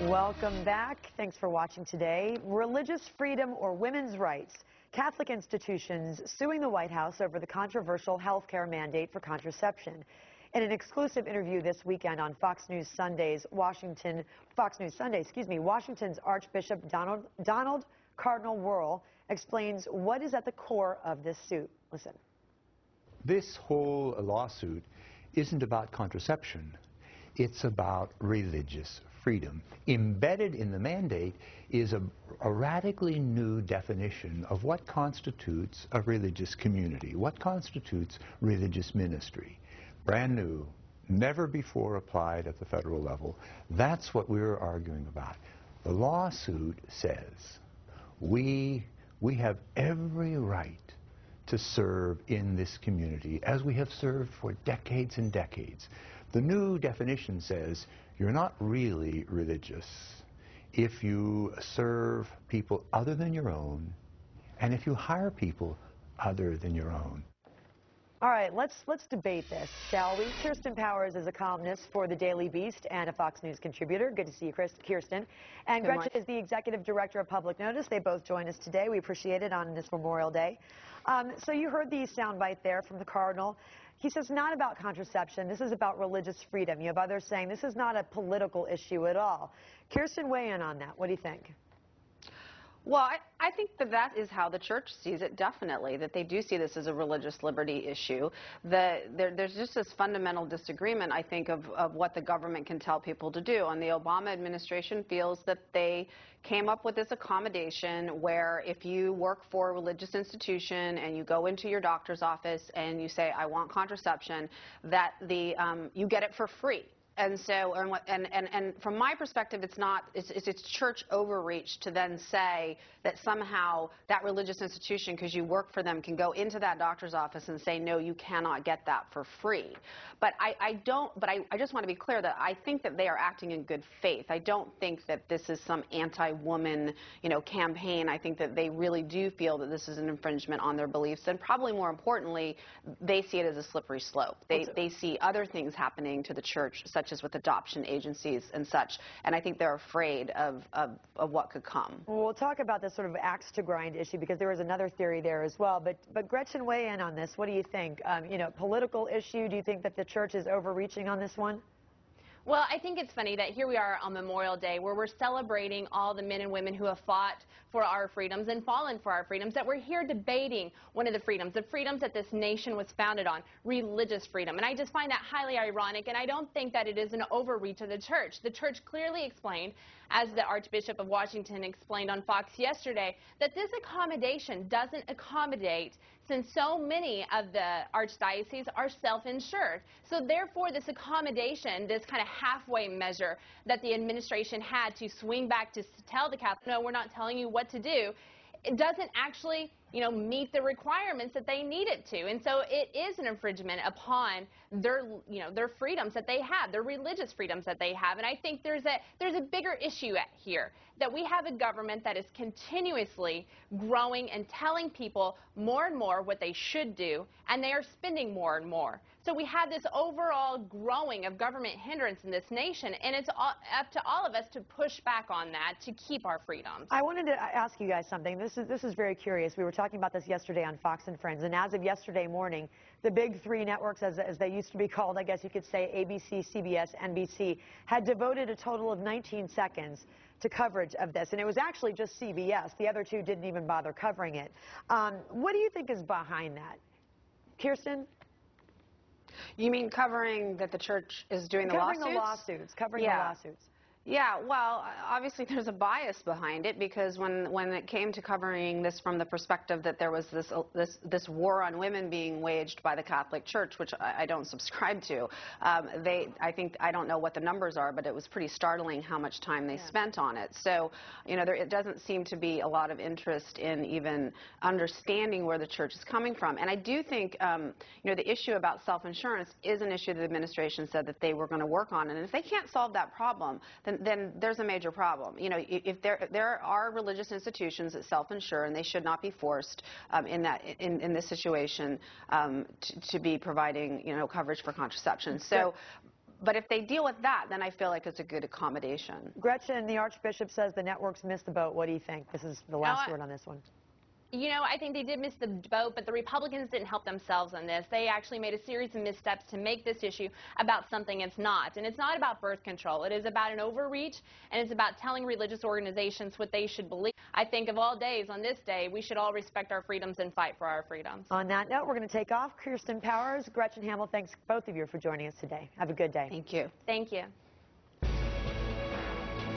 Welcome back. Thanks for watching today. Religious freedom or women's rights. Catholic institutions suing the White House over the controversial health care mandate for contraception. In an exclusive interview this weekend on Fox News Sunday, Washington's Archbishop Donald Cardinal Wuerl explains what is at the core of this suit. Listen. This whole lawsuit isn't about contraception. It's about religious freedom. Embedded in the mandate is a radically new definition of what constitutes a religious community, what constitutes religious ministry. Brand new, never before applied at the federal level. That's what we're arguing about. The lawsuit says we have every right to serve in this community as we have served for decades and decades. The new definition says you're not really religious if you serve people other than your own and if you hire people other than your own. All right, let's debate this, shall we? Kirsten Powers is a columnist for the Daily Beast and a Fox News contributor. Good to see you, Kirsten. And Gretchen is the executive director of Public Notice. They both join us today. We appreciate it on this Memorial Day. So you heard the soundbite there from the Cardinal. He says not about contraception. This is about religious freedom. You have others saying this is not a political issue at all. Kirsten, weigh in on that. What do you think? Well, I think that is how the church sees it, definitely, that they do see this as a religious liberty issue. There's just this fundamental disagreement, I think, of what the government can tell people to do. And the Obama administration feels that they came up with this accommodation where if you work for a religious institution and you go into your doctor's office and you say, I want contraception, that you get it for free. And so, and from my perspective, it's church overreach to then say that somehow that religious institution, because you work for them, can go into that doctor's office and say, no, you cannot get that for free. But I just want to be clear that I think that they are acting in good faith. I don't think that this is some anti-woman, campaign. I think that they really do feel that this is an infringement on their beliefs, and probably more importantly, they see it as a slippery slope. They see other things happening to the church, such as with adoption agencies and such, and I think they're afraid of what could come. Well, we'll talk about this sort of axe to grind issue because there was another theory there as well. But Gretchen, weigh in on this. What do you think? Political issue. Do you think that the church is overreaching on this one? Well, I think it's funny that here we are on Memorial Day where we're celebrating all the men and women who have fought for our freedoms and fallen for our freedoms, that we're here debating one of the freedoms that this nation was founded on, religious freedom. And I just find that highly ironic, and I don't think that it is an overreach of the church. The church clearly explained, as the Archbishop of Washington explained on Fox yesterday, that this accommodation doesn't accommodate, since so many of the archdioceses are self-insured. So therefore, this accommodation, this kind of halfway measure that the administration had to swing back to tell the Catholic, no, we're not telling you what to do, it doesn't actually, meet the requirements that they need it to. And so it is an infringement upon their freedoms that they have, their religious freedoms that they have. And I think there's a bigger issue here, that we have a government that is continuously growing and telling people more and more what they should do, and they are spending more and more. So we have this overall growing of government hindrance in this nation, and it's up to all of us to push back on that to keep our freedoms. I wanted to ask you guys something. This is very curious. We were talking about this yesterday on Fox and Friends, and as of yesterday morning, the big three networks, as they used to be called, I guess you could say, ABC, CBS, NBC, had devoted a total of 19 seconds to coverage of this, and it was actually just CBS. The other two didn't even bother covering it. What do you think is behind that? Kirsten? You mean covering that the church is doing the lawsuits? Covering the lawsuits. Yeah, well, obviously there's a bias behind it, because when it came to covering this from the perspective that there was this war on women being waged by the Catholic Church, which I don't subscribe to, I don't know what the numbers are, but it was pretty startling how much time they spent on it. So, it doesn't seem to be a lot of interest in even understanding where the church is coming from. And I do think, the issue about self-insurance is an issue the administration said that they were going to work on. And if they can't solve that problem, then there's a major problem. If there are religious institutions that self-insure, and they should not be forced in this situation to be providing coverage for contraception. So, But if they deal with that, then I feel like it's a good accommodation. Gretchen, the Archbishop says the networks missed the boat. What do you think? This is the last word on this one. You know, I think they did miss the boat, but the Republicans didn't help themselves on this. They actually made a series of missteps to make this issue about something it's not. And it's not about birth control. It is about an overreach, and it's about telling religious organizations what they should believe. I think of all days, on this day, we should all respect our freedoms and fight for our freedoms. On that note, we're going to take off. Kirsten Powers, Gretchen Hamel, thanks both of you for joining us today. Have a good day. Thank you. Thank you.